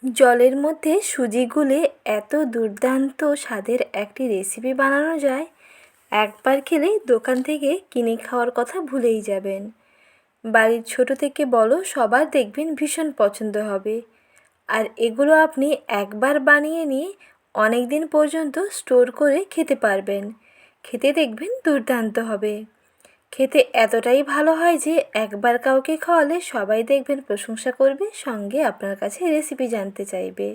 জলের মধ্যে সুজি গুলে এত দুর্দান্ত স্বাদের একটি রেসিপি বানানো যায়, একবার খেলেই দোকান থেকে কিনে খাওয়ার কথা ভুলেই যাবেন। বাড়ির ছোট থেকে বড় সবার দেখবেন ভীষণ পছন্দ হবে। আর এগুলো আপনি একবার বানিয়ে নিয়ে অনেক দিন পর্যন্ত স্টোর করে খেতে পারবেন। খেতে দেখবেন দুর্দান্ত হবে। খেতে এতটাই ভালো হয় যে একবার কাউকে খাওয়ালে সবাই দেখবেন প্রশংসা করবে, সঙ্গে আপনার কাছে রেসিপি জানতে চাইবে।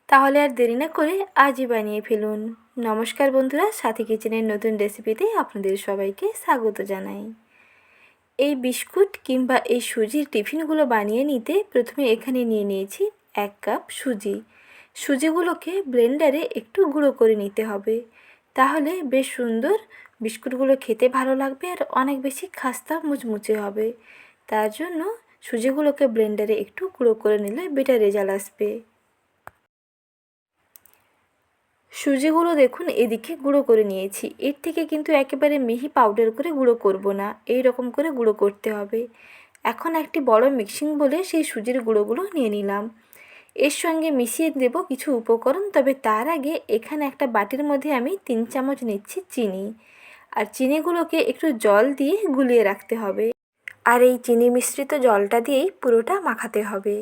তাহলে আর দেরি না করে আজই বানিয়ে ফেলুন। নমস্কার বন্ধুরা, সাথী কিচেনের নতুন রেসিপিতে আপনাদের সবাইকে স্বাগত জানাই। এই বিস্কুট কিংবা এই সুজির টিফিনগুলো বানিয়ে নিতে প্রথমে এখানে নিয়ে নিয়েছি 1 কাপ সুজি। সুজিগুলোকে ব্লেন্ডারে একটু গুঁড়ো করে নিতে হবে, তাহলে বেশ সুন্দর বিস্কুটগুলো খেতে ভালো লাগবে আর অনেক বেশি খাস্তা মুচমুচে হবে। তার জন্য সুজিগুলোকে ব্লেন্ডারে একটু গুঁড়ো করে নিলে বেটার রেজাল্ট আসবে। সুজিগুলো দেখুন এদিকে গুঁড়ো করে নিয়েছি। এর থেকে কিন্তু একেবারে মিহি পাউডার করে গুঁড়ো করব না, এই রকম করে গুঁড়ো করতে হবে। এখন একটি বড় মিক্সিং বলে সেই সুজির গুঁড়োগুলো নিয়ে নিলাম। এর সঙ্গে মিশিয়ে দেব কিছু উপকরণ, তবে তার আগে এখানে একটা বাটির মধ্যে আমি 3 চামচ নিচ্ছি চিনি। আর চিনিগুলোকে একটু জল দিয়ে গুলিয়ে রাখতে হবে। আর এই চিনি মিশ্রিত জলটা দিয়েই পুরোটা মাখাতে হবে।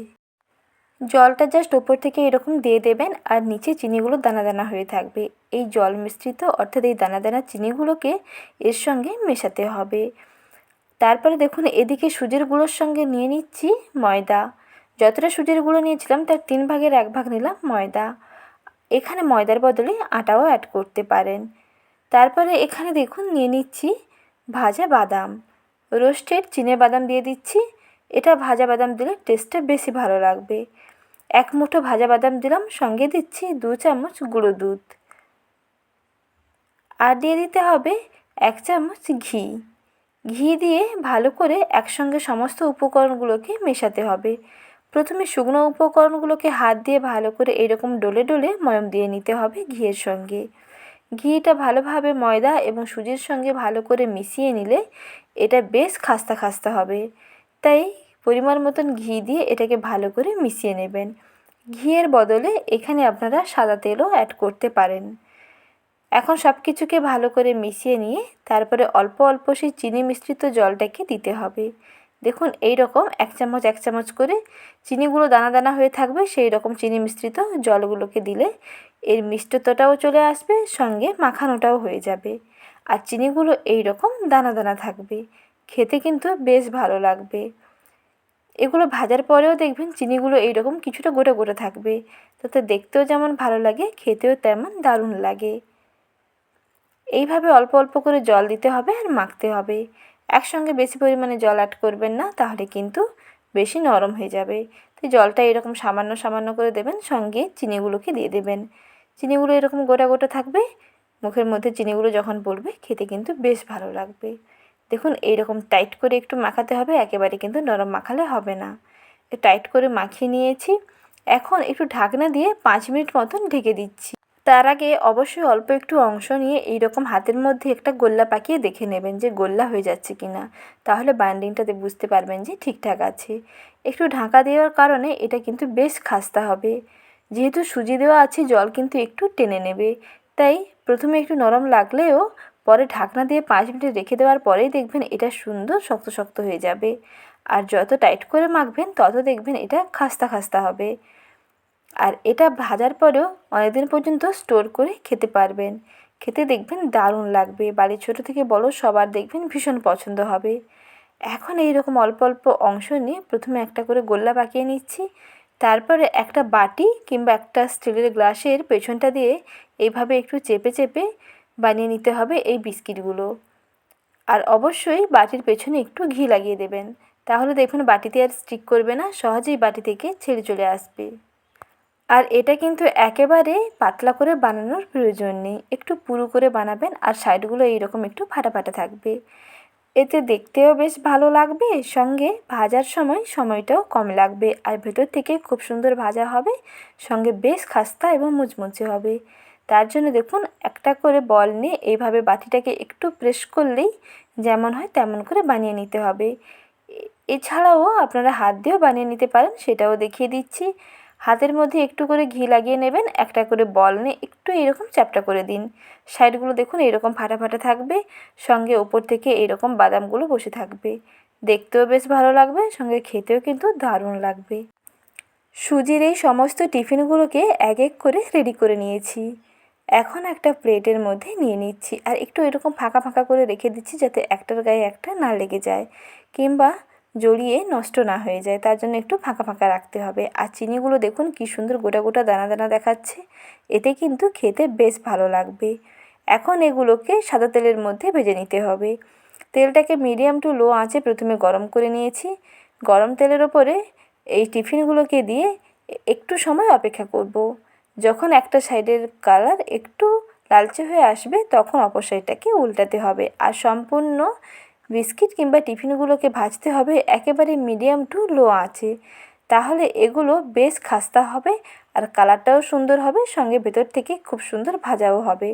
জলটা জাস্ট ওপর থেকে এরকম দিয়ে দেবেন আর নিচে চিনিগুলো দানা দানা হয়ে থাকবে। এই জল মিশ্রিত অর্থাৎ এই দানা দানা চিনিগুলোকে এর সঙ্গে মেশাতে হবে। তারপরে দেখুন এদিকে সুজির গুঁড়োর সঙ্গে নিয়ে নিচ্ছি ময়দা। যতটা সুজির গুঁড়ো নিয়েছিলাম তার 3 ভাগের 1 ভাগ নিলাম ময়দা। এখানে ময়দার বদলে আটাও অ্যাড করতে পারেন। তারপরে এখানে দেখুন নিয়ে নিচ্ছি ভাজা বাদাম, রোস্টেড চিনে বাদাম দিয়ে দিচ্ছি। এটা ভাজা বাদাম দিলে টেস্টটা বেশি ভালো লাগবে। 1 মুঠো ভাজা বাদাম দিলাম, সঙ্গে দিচ্ছি 2 চামচ গুঁড়ো দুধ। আর দিয়ে দিতে হবে 1 চামচ ঘি। ঘি দিয়ে ভালো করে একসঙ্গে সমস্ত উপকরণগুলোকে মেশাতে হবে। প্রথমে শুকনো উপকরণগুলোকে হাত দিয়ে ভালো করে এরকম ডলে ডলে ময়ম দিয়ে নিতে হবে ঘিয়ের সঙ্গে। ঘিটা ভালোভাবে ময়দা এবং সুজির সঙ্গে ভালো করে মিশিয়ে নিলে এটা বেশ খাস্তা খাস্তা হবে। তাই পরিমাণ মতন ঘি দিয়ে এটাকে ভালো করে মিশিয়ে নেবেন। ঘিয়ের বদলে এখানে আপনারা সাদা তেলও অ্যাড করতে পারেন। এখন সব কিছুকে ভালো করে মিশিয়ে নিয়ে তারপরে অল্প অল্প সেই চিনি মিশ্রিত জলটাকে দিতে হবে। দেখুন এই রকম 1 চামচ 1 চামচ করে চিনিগুলো দানা দানা হয়ে থাকবে, সেই রকম চিনি মিশ্রিত জলগুলোকে দিলে এর মিষ্টতাটাও চলে আসবে, সঙ্গে মাখানোটাও হয়ে যাবে। আর চিনিগুলো এই রকম দানা দানা থাকবে, খেতে কিন্তু বেশ ভালো লাগবে। এগুলো ভাজার পরেও দেখবেন চিনিগুলো এইরকম কিছুটা গোটা গোটা থাকবে, তাতে দেখতেও যেমন ভালো লাগে খেতেও তেমন দারুণ লাগে। এইভাবে অল্প অল্প করে জল দিতে হবে আর মাখতে হবে। একসঙ্গে বেশি পরিমাণে জল অ্যাড করবেন না, তাহলে কিন্তু বেশি নরম হয়ে যাবে। তো জলটা এরকম সামান্য সামান্য করে দেবেন, সঙ্গে চিনিগুলোকে দিয়ে দেবেন। চিনিগুলো এরকম গোটা গোটা থাকবে, মুখের মধ্যে চিনিগুলো যখন পড়বে খেতে কিন্তু বেশ ভালো লাগবে। দেখুন এইরকম টাইট করে একটু মাখাতে হবে, একেবারে কিন্তু নরম মাখালে হবে না। টাইট করে মাখিয়ে নিয়েছি। এখন একটু ঢাকনা দিয়ে 5 মিনিট মতন ঢেকে দিচ্ছি। তার আগে অবশ্যই অল্প একটু অংশ নিয়ে এইরকম হাতের মধ্যে একটা গোল্লা পাকিয়ে দেখে নেবেন যে গোল্লা হয়ে যাচ্ছে কি না, তাহলে বাইন্ডিংটাতে বুঝতে পারবেন যে ঠিকঠাক আছে। একটু ঢাকা দেওয়ার কারণে এটা কিন্তু বেশ খাস্তা হবে। যেহেতু সুজি দেওয়া আছে জল কিন্তু একটু টেনে নেবে, তাই প্রথমে একটু নরম লাগলেও পরে ঢাকনা দিয়ে 5 মিনিট রেখে দেওয়ার পরেই দেখবেন এটা সুন্দর শক্ত শক্ত হয়ে যাবে। আর যত টাইট করে মাখবেন তত দেখবেন এটা খাস্তা খাস্তা হবে। আর এটা ভাজার পরেও অনেকদিন পর্যন্ত স্টোর করে খেতে পারবেন। খেতে দেখবেন দারুণ লাগবে, বাড়ির ছোট থেকে বড় সবার দেখবেন ভীষণ পছন্দ হবে। এখন এই রকম অল্প অল্প অংশ নিয়ে প্রথমে একটা করে গোল্লা পাকিয়ে নিচ্ছি। তারপরে একটা বাটি কিংবা একটা স্টিলের গ্লাসের পেছনটা দিয়ে এইভাবে একটু চেপে চেপে বানিয়ে নিতে হবে এই বিস্কিটগুলো। আর অবশ্যই বাটির পেছনে একটু ঘি লাগিয়ে দেবেন, তাহলে দেখুন বাটিতে আর স্টিক করবে না, সহজেই বাটি থেকে ছেড়ে চলে আসবে। আর এটা কিন্তু একেবারে পাতলা করে বানানোর প্রয়োজন নেই, একটু পুরু করে বানাবেন আর সাইডগুলো এইরকম একটু ফাটা ফাটা থাকবে। এতে দেখতেও বেশ ভালো লাগবে, সঙ্গে ভাজার সময়টাও কম লাগবে আর ভেতর থেকে খুব সুন্দর ভাজা হবে, সঙ্গে বেশ খাস্তা এবং মুচমুচে হবে। তার জন্য দেখুন একটা করে বল নিয়ে এইভাবে বাটিটাকে একটু প্রেস করলেই যেমন হয় তেমন করে বানিয়ে নিতে হবে। এছাড়াও আপনারা হাত দিয়েও বানিয়ে নিতে পারেন, সেটাও দেখিয়ে দিচ্ছি। হাতের মধ্যে একটু করে ঘি লাগিয়ে নেবেন, একটা করে বল নিয়ে একটু এরকম চ্যাপ্টা করে দিন। সাইডগুলো দেখুন এরকম ফাটা ফাটা থাকবে, সঙ্গে ওপর থেকে এরকম বাদামগুলো বসে থাকবে। দেখতেও বেশ ভালো লাগবে, সঙ্গে খেতেও কিন্তু দারুণ লাগবে। সুজির এই সমস্ত টিফিনগুলোকে এক এক করে রেডি করে নিয়েছি। এখন একটা প্লেটের মধ্যে নিয়ে নিচ্ছি আর একটু এরকম ফাঁকা ফাঁকা করে রেখে দিচ্ছি, যাতে একটার গায়ে একটা না লেগে যায় কিংবা জড়িয়ে নষ্ট না হয়ে যায়, তার জন্য একটু ফাঁকা ফাঁকা রাখতে হবে। আর চিনিগুলো দেখুন কী সুন্দর গোটা গোটা দানা দানা দেখাচ্ছে, এতে কিন্তু খেতে বেশ ভালো লাগবে। এখন এগুলোকে সাদা তেলের মধ্যে ভেজে নিতে হবে। তেলটাকে মিডিয়াম টু লো আঁচে প্রথমে গরম করে নিয়েছি। গরম তেলের ওপরে এই টিফিনগুলোকে দিয়ে একটু সময় অপেক্ষা করব। যখন একটা সাইডের কালার একটু লালচে হয়ে আসবে তখন অপর সাইডটাকে উল্টাতে হবে। আর সম্পূর্ণ বিস্কিট কিংবা টিফিনগুলোকে ভাজতে হবে একেবারে মিডিয়াম টু লো আঁচে, তাহলে এগুলো বেশ খাস্তা হবে আর কালারটাও সুন্দর হবে, সঙ্গে ভেতর থেকে খুব সুন্দর ভাজাও হবে।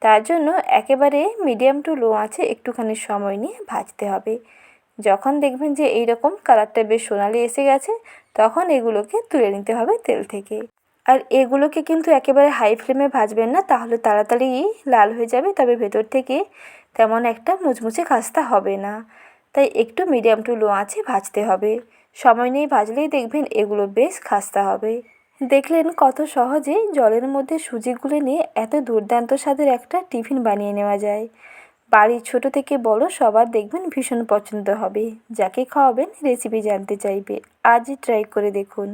তার জন্য একেবারে মিডিয়াম টু লো আঁচে একটুখানি সময় নিয়ে ভাজতে হবে। যখন দেখবেন যে এই রকম কালারটা বেশ সোনালি এসে গেছে তখন এগুলোকে তুলে নিতে হবে তেল থেকে। আর এগুলোকে কিন্তু একেবারে হাই ফ্লেমে ভাজবেন না, তাহলে তাড়াতাড়ি লাল হয়ে যাবে, তবে ভেতর থেকে তেমন একটা মুচমুচে খাস্তা হবে না। তাই একটু মিডিয়াম টু লো আঁচে ভাজতে হবে। সময় নিয়ে ভাজলেই দেখবেন এগুলো বেশ খাস্তা হবে। দেখলেন কত সহজে জলের মধ্যে সুজি গুলে নিয়ে এত দুর্দান্ত স্বাদের একটা টিফিন বানিয়ে নেওয়া যায়। বাড়ির ছোট থেকে বড় সবার দেখবেন ভীষণ পছন্দ হবে। যাকে খাওয়াবেন রেসিপি জানতে চাইবে। আজই ট্রাই করে দেখুন।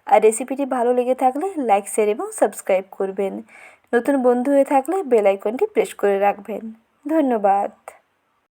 আর রেসিপিটি ভালো লেগে থাকলে লাইক, শেয়ার এবং সাবস্ক্রাইব করবেন। নতুন বন্ধু হয়ে থাকলে বেল আইকনটি প্রেস করে রাখবেন। ধন্যবাদ।